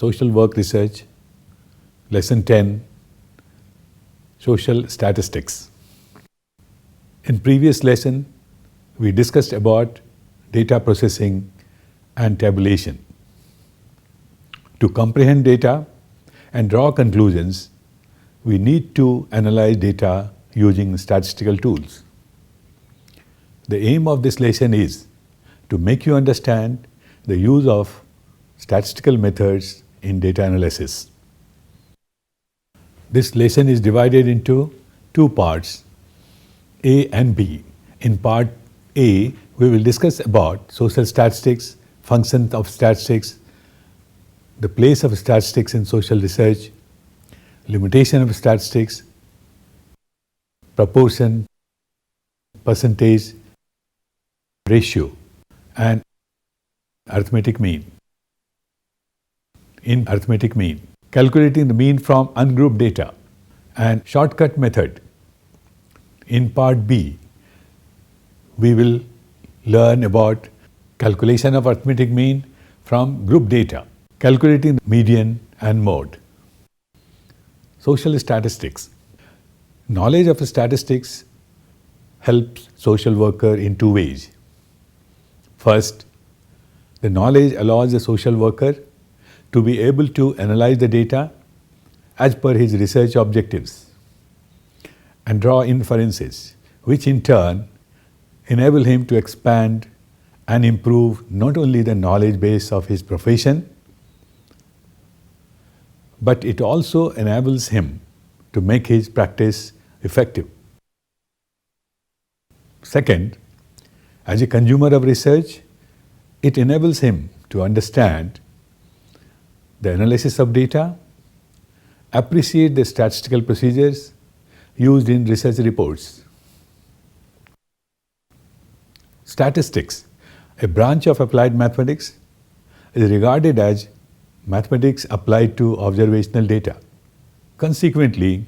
Social Work Research, Lesson 10, Social Statistics. In previous lesson, we discussed about data processing and tabulation. To comprehend data and draw conclusions, we need to analyze data using statistical tools. The aim of this lesson is to make you understand the use of statistical methods in data analysis. This lesson is divided into two parts, A and B. In part A, we will discuss about social statistics, functions of statistics, the place of statistics in social research, limitation of statistics, proportion, percentage, ratio, and arithmetic mean. In arithmetic mean, calculating the mean from ungrouped data and shortcut method. In part B, we will learn about calculation of arithmetic mean from group data, calculating the median and mode. Social statistics. Knowledge of statistics helps social worker in two ways. First, the knowledge allows the social worker to be able to analyze the data as per his research objectives and draw inferences, which in turn enable him to expand and improve not only the knowledge base of his profession, but it also enables him to make his practice effective. Second, as a consumer of research, it enables him to understand the analysis of data, appreciate the statistical procedures used in research reports. Statistics, a branch of applied mathematics, is regarded as mathematics applied to observational data. Consequently,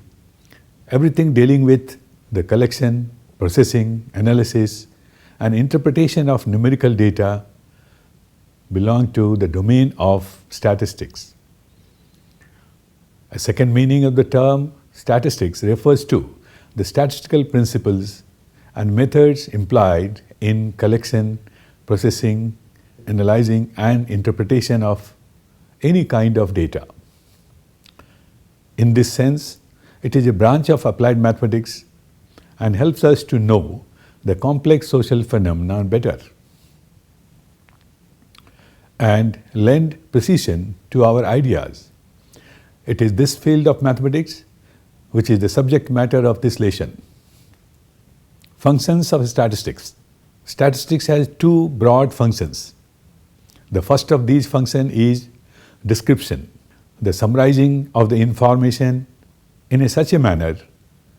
everything dealing with the collection, processing, analysis, and interpretation of numerical data belong to the domain of statistics. A second meaning of the term statistics refers to the statistical principles and methods implied in collection, processing, analyzing, and interpretation of any kind of data. In this sense, it is a branch of applied mathematics and helps us to know the complex social phenomena better and lend precision to our ideas. It is this field of mathematics which is the subject matter of this lesson. Functions of statistics. Statistics has two broad functions. The first of these functions is description, the summarizing of the information in such a manner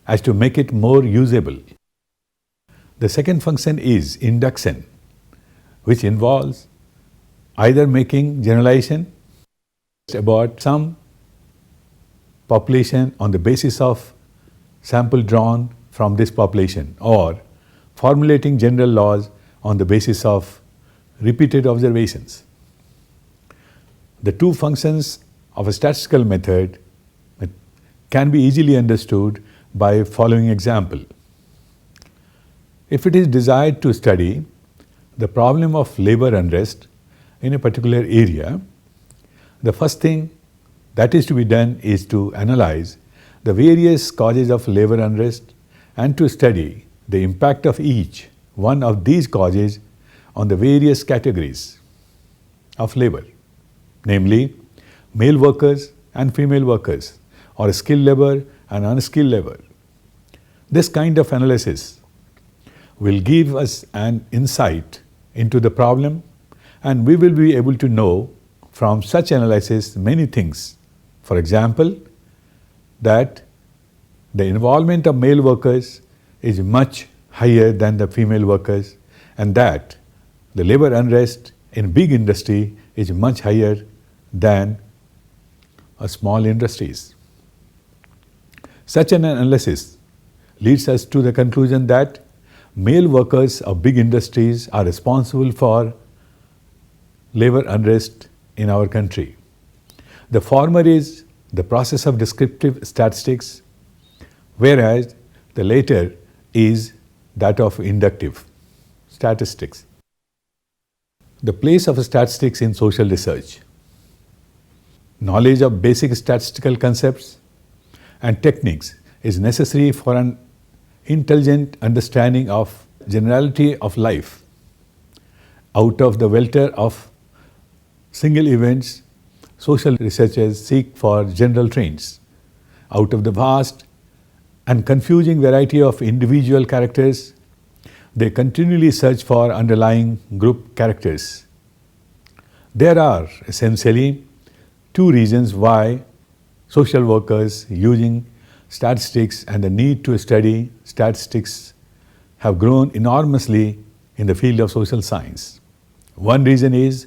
as to make it more usable. The second function is induction, which involves either making generalization about some population on the basis of sample drawn from this population or formulating general laws on the basis of repeated observations. The two functions of a statistical method can be easily understood by following example. If it is desired to study the problem of labor unrest in a particular area, the first thing that is to be done is to analyze the various causes of labor unrest and to study the impact of each one of these causes on the various categories of labor, namely male workers and female workers, or skilled labor and unskilled labor. This kind of analysis will give us an insight into the problem, and we will be able to know from such analysis many things. For example, that the involvement of male workers is much higher than the female workers, and that the labor unrest in big industry is much higher than small industries. Such an analysis leads us to the conclusion that male workers of big industries are responsible for labor unrest in our country. The former is the process of descriptive statistics, whereas the latter is that of inductive statistics. The place of statistics in social research. Knowledge of basic statistical concepts and techniques is necessary for an intelligent understanding of generality of life. Out of the welter of single events, social researchers seek for general trends. Out of the vast and confusing variety of individual characters, they continually search for underlying group characters. There are essentially two reasons why social workers using statistics and the need to study statistics have grown enormously in the field of social science. One reason is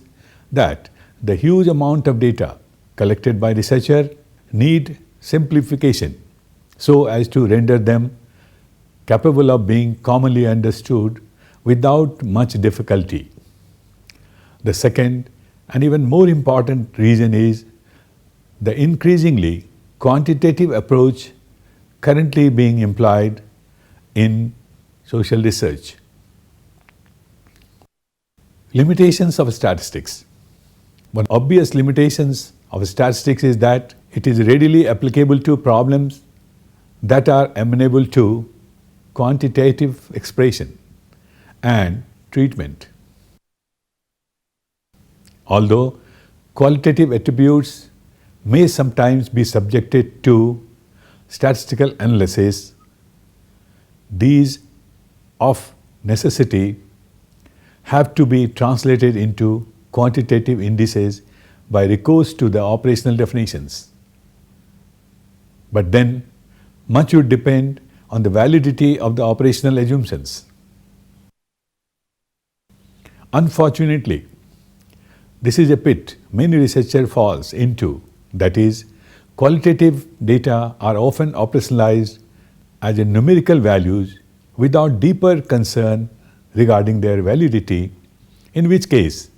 that the huge amount of data collected by researchers need simplification so as to render them capable of being commonly understood without much difficulty. The second and even more important reason is the increasingly quantitative approach currently being employed in social research. Limitations of statistics. One obvious limitations of statistics is that it is readily applicable to problems that are amenable to quantitative expression and treatment. Although qualitative attributes may sometimes be subjected to statistical analysis, these of necessity have to be translated into quantitative indices by recourse to the operational definitions. But then much would depend on the validity of the operational assumptions. Unfortunately, this is a pit many researchers falls into, that is, qualitative data are often operationalized as a numerical values without deeper concern regarding their validity, in which case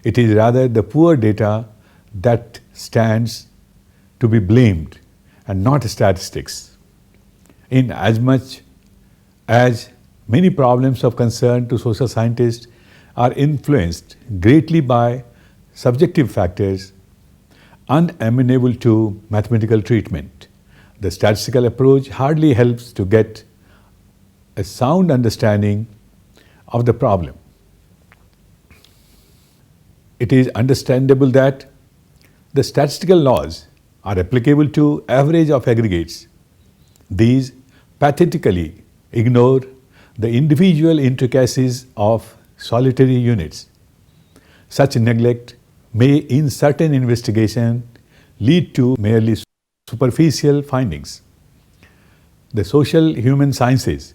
it is rather the poor data that stands to be blamed and not statistics. In as much as many problems of concern to social scientists are influenced greatly by subjective factors unamenable to mathematical treatment, the statistical approach hardly helps to get a sound understanding of the problem. It is understandable that the statistical laws are applicable to average of aggregates. These pathetically ignore the individual intricacies of solitary units. Such neglect may in certain investigation lead to merely superficial findings. The social human sciences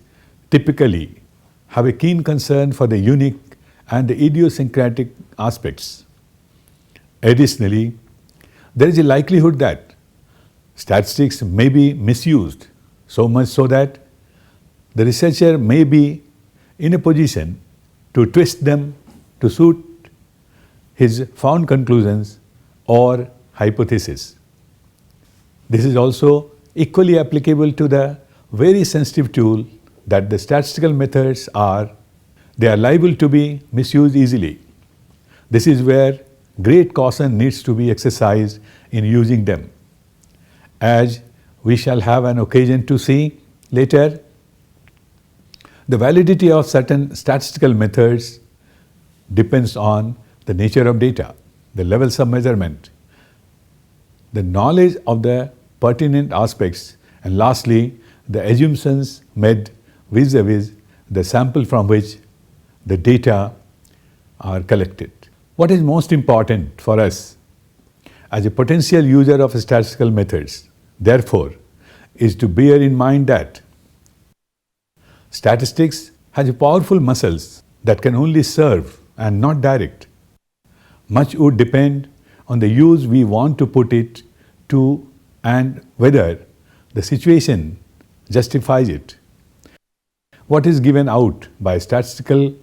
typically have a keen concern for the unique and the idiosyncratic aspects. Additionally, there is a likelihood that statistics may be misused, so much so that the researcher may be in a position to twist them to suit his found conclusions or hypotheses. This is also equally applicable to the very sensitive tool that the statistical methods are. They are liable to be misused easily. This is where great caution needs to be exercised in using them. As we shall have an occasion to see later, the validity of certain statistical methods depends on the nature of data, the levels of measurement, the knowledge of the pertinent aspects, and lastly, the assumptions made vis-a-vis the sample from which the data are collected. What is most important for us as a potential user of statistical methods, therefore, is to bear in mind that statistics has powerful muscles that can only serve and not direct. Much would depend on the use we want to put it to and whether the situation justifies it. What is given out by statistical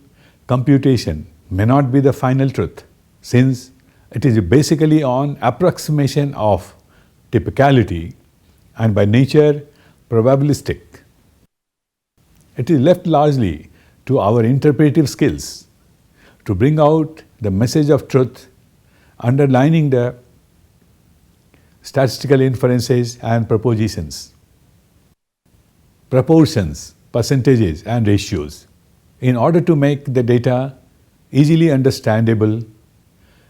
computation may not be the final truth, since It is basically on approximation of typicality and by nature probabilistic. It is left largely to our interpretive skills to bring out the message of truth underlining the statistical inferences and propositions. Proportions, percentages and ratios. In order to make the data easily understandable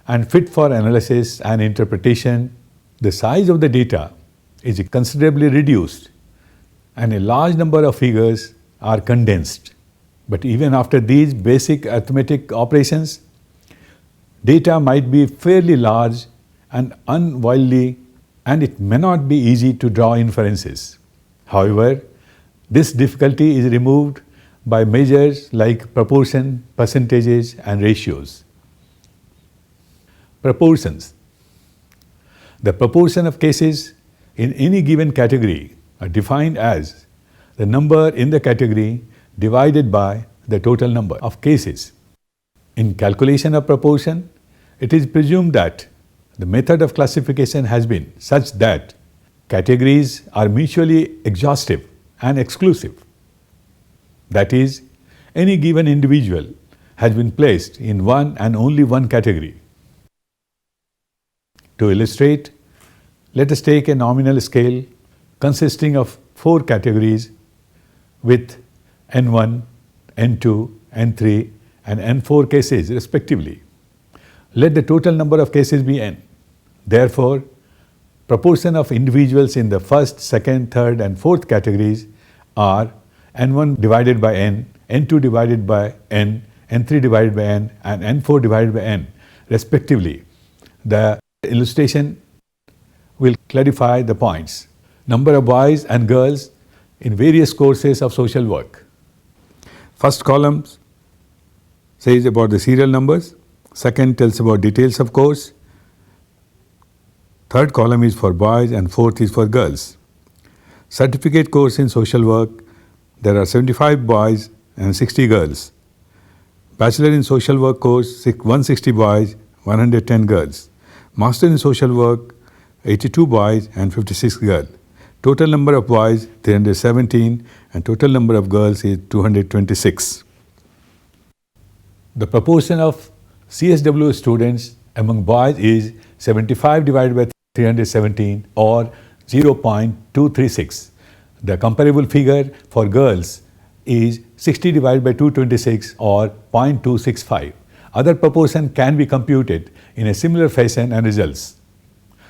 and fit for analysis and interpretation, the size of the data is considerably reduced and a large number of figures are condensed. But even after these basic arithmetic operations, data might be fairly large and unwieldy, and it may not be easy to draw inferences. However, this difficulty is removed by measures like proportion, percentages and ratios. Proportions. The proportion of cases in any given category are defined as the number in the category divided by the total number of cases. In calculation of proportion, it is presumed that the method of classification has been such that categories are mutually exhaustive and exclusive. That is, any given individual has been placed in one and only one category. To illustrate, let us take a nominal scale consisting of 4 categories with N1, N2, N3 and N4 cases respectively. Let the total number of cases be N. Therefore, proportion of individuals in the first, second, third and fourth categories are N1 divided by N, N2 divided by N, N3 divided by N and N4 divided by N respectively. The illustration will clarify the points. Number of boys and girls in various courses of social work. First column says about the serial numbers. Second tells about details of course. Third column is for boys and fourth is for girls. Certificate course in social work, there are 75 boys and 60 girls. Bachelor in social work course, 160 boys, 110 girls. Master in social work, 82 boys and 56 girls. Total number of boys 317 and total number of girls is 226. The proportion of CSW students among boys is 75 divided by 317 or 0.236. The comparable figure for girls is 60 divided by 226 or 0.265. Other proportion can be computed in a similar fashion and results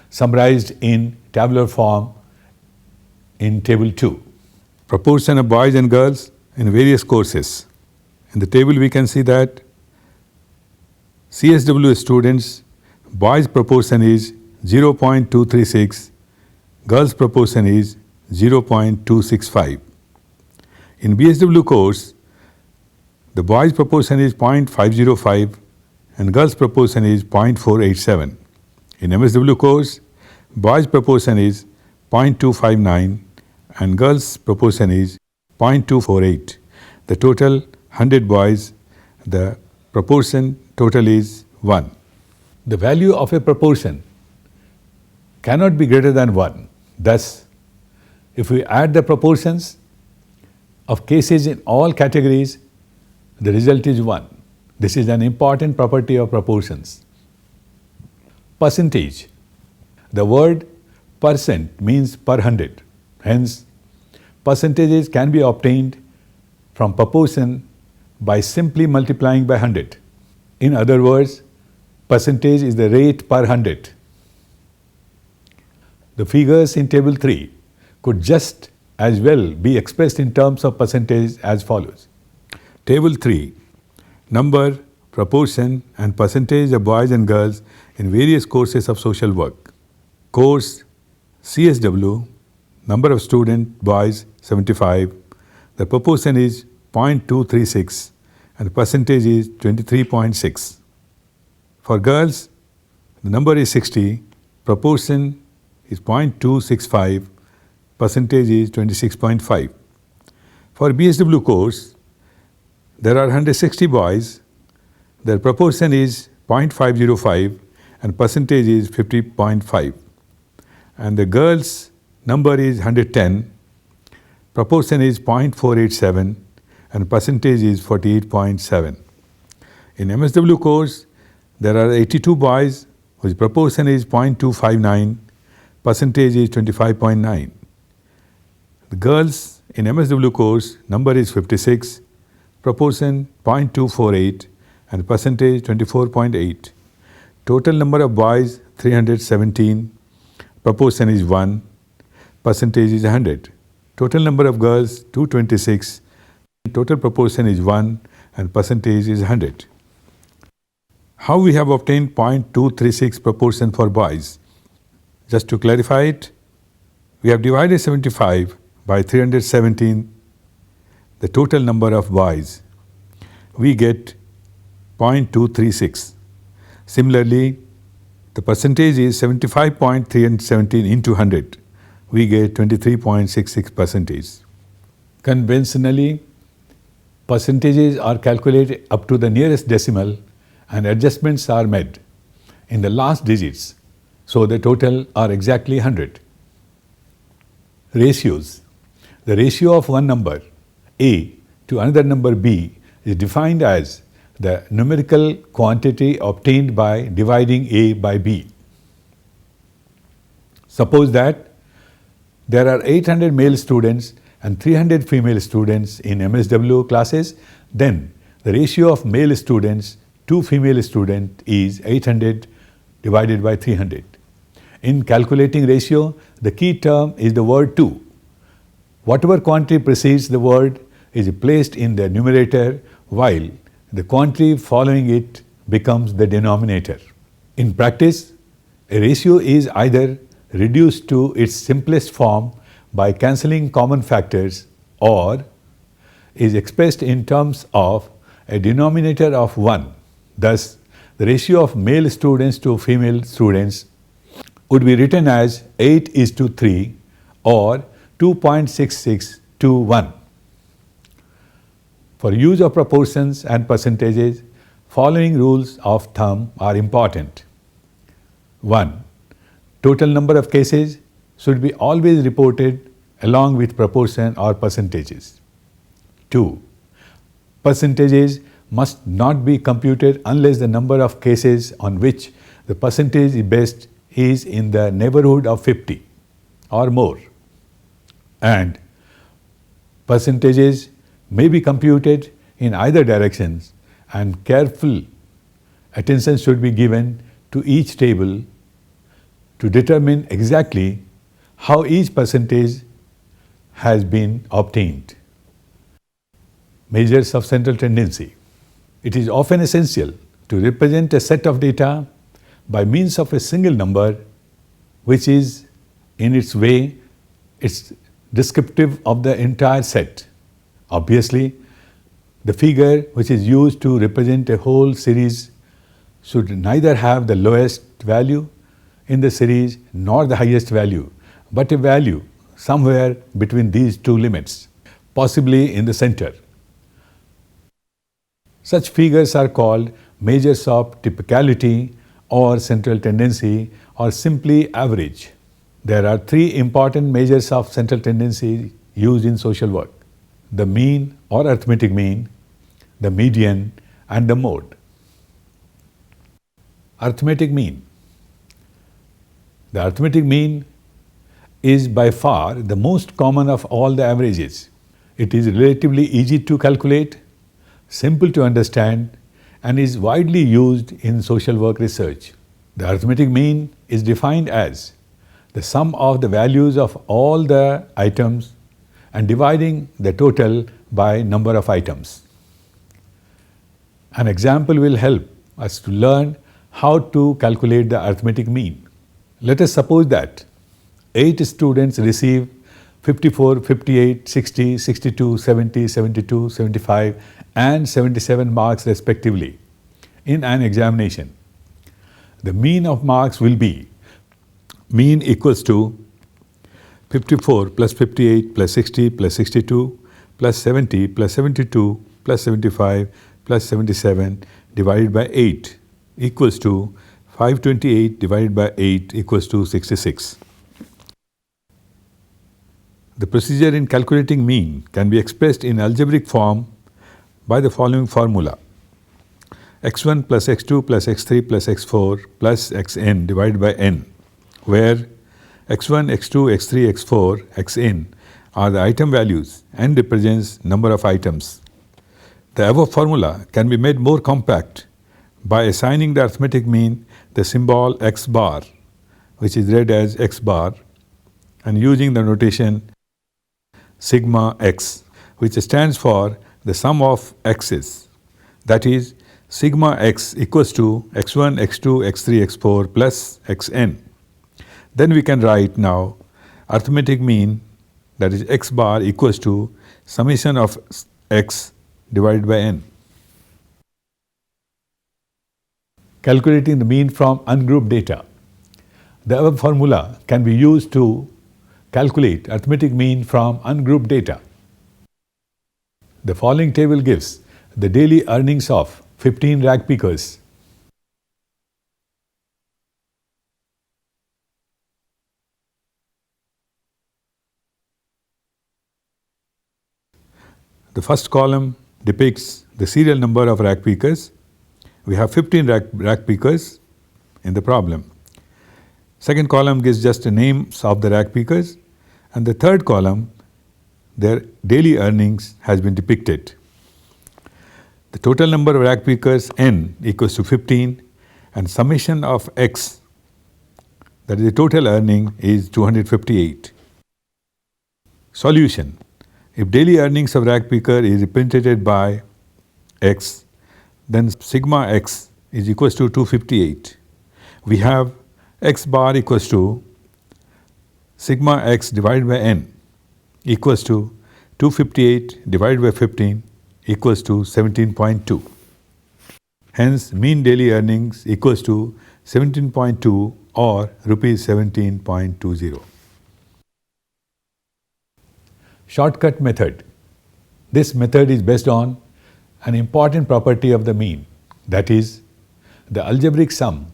summarized in tabular form in table 2. Proportion of boys and girls in various courses. In the table we can see that CSW students, boys proportion is 0.236, girls proportion is 0.265. In BSW course, the boys proportion is 0.505 and girls proportion is 0.487. In MSW course, boys proportion is 0.259 and girls proportion is 0.248. The total 100 boys, the proportion total is 1. The value of a proportion cannot be greater than 1. Thus, if we add the proportions of cases in all categories, the result is 1. This is an important property of proportions. Percentage. The word percent means per 100. Hence, percentages can be obtained from proportion by simply multiplying by 100. In other words, percentage is the rate per 100. The figures in table 3 could just as well be expressed in terms of percentage as follows. Table 3. Number, proportion and percentage of boys and girls in various courses of social work. Course CSW, number of student boys 75, the proportion is 0.236 and the percentage is 23.6. For girls, the number is 60, proportion is 0.265, percentage is 26.5. For BSW course, there are 160 boys, their proportion is 0.505 and percentage is 50.5. And the girls number is 110, proportion is 0.487 and percentage is 48.7. In MSW course, there are 82 boys whose proportion is 0.259, percentage is 25.9. The girls in MSW course number is 56, proportion 0.248 and percentage 24.8. Total number of boys 317, proportion is 1, percentage is 100. Total number of girls 226, total proportion is 1 and percentage is 100. How we have obtained 0.236 proportion for boys? Just to clarify it, we have divided 75 by 317, the total number of boys. We get 0.236. Similarly, the percentage is 75.317 into 100. We get 23.66 percentage. Conventionally, percentages are calculated up to the nearest decimal and adjustments are made in the last digits, so the total are exactly 100. Ratios. The ratio of one number A to another number B is defined as the numerical quantity obtained by dividing A by B. Suppose that there are 800 male students and 300 female students in MSW classes, then the ratio of male students to female student is 800 divided by 300. In calculating ratio, the key term is the word to. Whatever quantity precedes the word is placed in the numerator, while the quantity following it becomes the denominator. In practice, a ratio is either reduced to its simplest form by cancelling common factors or is expressed in terms of a denominator of 1. Thus, the ratio of male students to female students would be written as 8:3 or 2.66 to 1. For use of proportions and percentages, following rules of thumb are important. 1. Total number of cases should be always reported along with proportion or percentages. 2. Percentages must not be computed unless the number of cases on which the percentage is based is in the neighborhood of 50 or more. And percentages may be computed in either directions, and careful attention should be given to each table to determine exactly how each percentage has been obtained. Measures of central tendency. It is often essential to represent a set of data by means of a single number, which is in its way it's descriptive of the entire set. Obviously, the figure which is used to represent a whole series should neither have the lowest value in the series nor the highest value, but a value somewhere between these two limits, possibly in the center. Such figures are called measures of typicality or central tendency or simply average. There are three important measures of central tendency used in social work: the mean or arithmetic mean, the median, and the mode. Arithmetic mean. The arithmetic mean is by far the most common of all the averages. It is relatively easy to calculate, simple to understand, and is widely used in social work research. The arithmetic mean is defined as the sum of the values of all the items and dividing the total by number of items. An example will help us to learn how to calculate the arithmetic mean. Let us suppose that 8 students receive 54, 58, 60, 62, 70, 72, 75 and 77 marks respectively in an examination. The mean of marks will be mean equals to 54 plus 58 plus 60 plus 62 plus 70 plus 72 plus 75 plus 77 divided by 8 equals to 528 divided by 8 equals to 66. The procedure in calculating mean can be expressed in algebraic form by the following formula: x1 plus x2 plus x3 plus x4 plus xn divided by n, where x1, x2, x3, x4, xn are the item values and represents number of items. The above formula can be made more compact by assigning the arithmetic mean the symbol x bar, which is read as x bar, and using the notation sigma x, which stands for the sum of x's. That is, sigma x equals to x1, x2, x3, x4 plus xn. Then we can write now arithmetic mean, that is x bar, equals to summation of x divided by n. Calculating the mean from ungrouped data. The above formula can be used to calculate arithmetic mean from ungrouped data. The following table gives the daily earnings of 15 rag pickers. The first column depicts the serial number of rag pickers. We have 15 rag pickers in the problem. Second column gives just the names of the rag pickers, and the third column, their daily earnings has been depicted. The total number of rag pickers n equals to 15, and summation of x, that is the total earning, is 258. Solution: if daily earnings of rag picker is represented by x, then sigma x is equals to 258. We have x bar equals to sigma x divided by n equals to 258 divided by 15 equals to 17.2. Hence, mean daily earnings equals to 17.2 or rupees 17.20. Shortcut method. This method is based on an important property of the mean, that is, the algebraic sum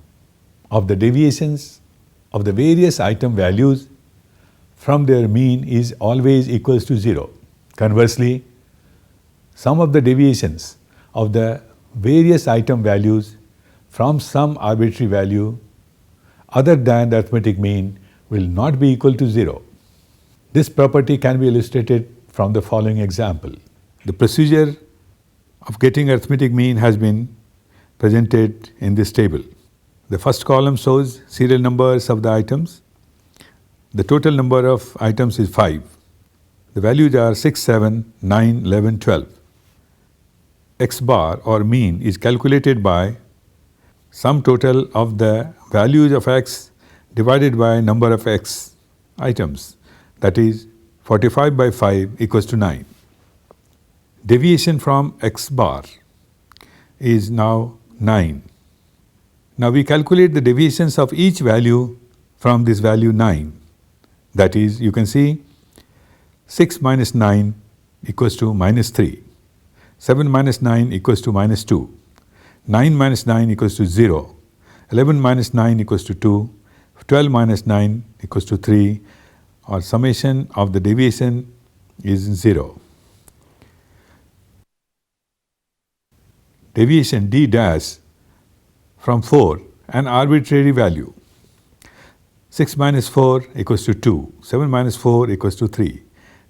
of the deviations of the various item values from their mean is always equals to 0. Conversely, sum of the deviations of the various item values from some arbitrary value other than the arithmetic mean will not be equal to 0. This property can be illustrated from the following example. The procedure of getting arithmetic mean has been presented in this table. The first column shows serial numbers of the items. The total number of items is 5. The values are 6, 7, 9, 11, 12. X bar or mean is calculated by sum total of the values of x divided by number of x items, that is 45 by 5 equals to 9. Deviation from x bar is now 9. Now we calculate the deviations of each value from this value 9. That is, you can see 6 minus 9 equals to minus 3. 7 minus 9 equals to minus 2. 9 minus 9 equals to 0. 11 minus 9 equals to 2. 12 minus 9 equals to 3. Or summation of the deviation is 0. Deviation d dash from 4, an arbitrary value. 6 minus 4 equals to 2. 7 minus 4 equals to 3.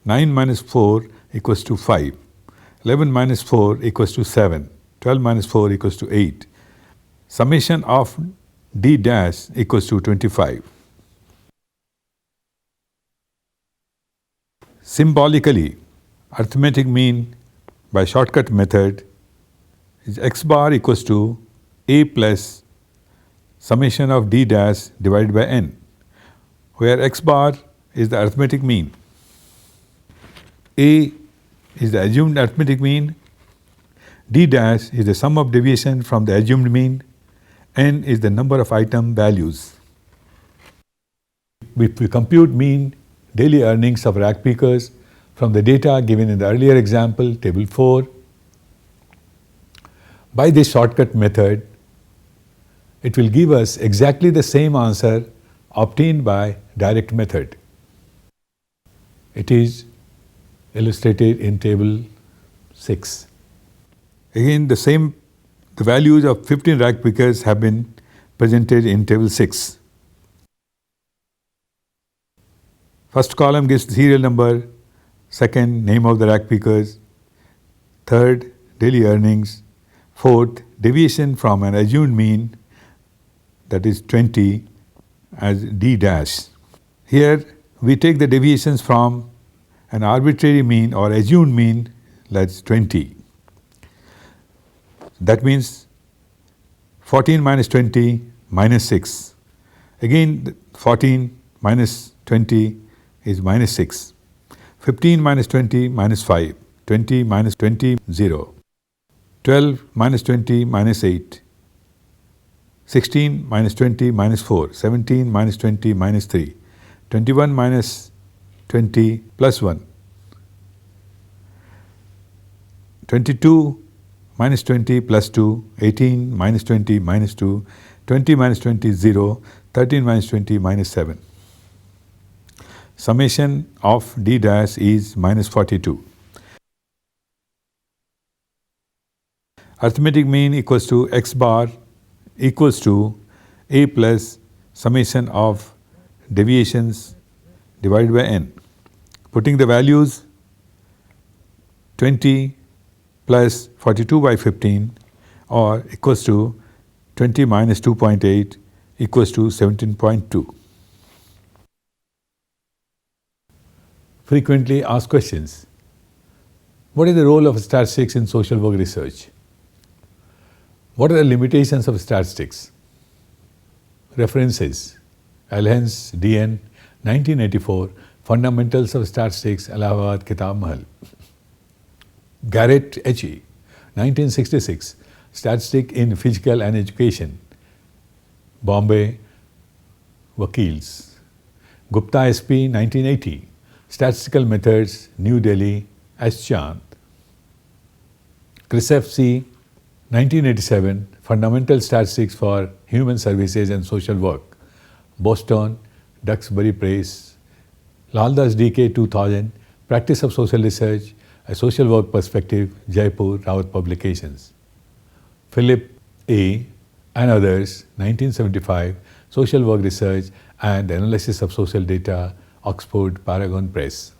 9 minus 4 equals to 5. 11 minus 4 equals to 7. 12 minus 4 equals to 8. Summation of d dash equals to 25. Symbolically, arithmetic mean by shortcut method is x bar equals to a plus summation of d dash divided by n, where x bar is the arithmetic mean. A is the assumed arithmetic mean, d dash is the sum of deviation from the assumed mean, n is the number of item values. If we compute mean daily earnings of rag pickers from the data given in the earlier example, table 4, by this shortcut method, it will give us exactly the same answer obtained by direct method. It is illustrated in table 6. Again, the values of 15 rag pickers have been presented in table 6. First column gives the serial number, second, name of the rag pickers, third, daily earnings, fourth, deviation from an assumed mean, that is 20, as D dash. Here we take the deviations from an arbitrary mean or assumed mean, that's 20. That means 14 minus 20 minus 6. Again 14 minus 20 is minus 6. 15 minus 20 minus 5. 20 minus 20, 0. 12 minus 20 minus 8. 16 minus 20 minus 4. 17 minus 20 minus 3. 21 minus 20 plus 1. 22 minus 20 plus 2. 18 minus 20 minus 2. 20 minus 20 0. 13 minus 20 minus 7. Summation of D dash is minus 42. Arithmetic mean equals to x bar equals to a plus summation of deviations divided by n. Putting the values 20 plus 42 by 15 or equals to 20 minus 2.8 equals to 17.2. Frequently asked questions. What is the role of statistics in social work research? What are the limitations of statistics? References: Alhans, D.N., 1984, Fundamentals of Statistics, Allahabad Kitab Mahal. Garrett, H.E., 1966, Statistic in Physical and Education, Bombay, Wakils. Gupta, S.P., 1980, Statistical Methods, New Delhi, S. Chand. Krisef, C., 1987, Fundamental Statistics for Human Services and Social Work, Boston, Duxbury Press. Laldas, D.K., 2000, Practice of Social Research, A Social Work Perspective, Jaipur, Rawat Publications. Philip A. and others, 1975, Social Work Research and Analysis of Social Data, Oxford, Paragon Press.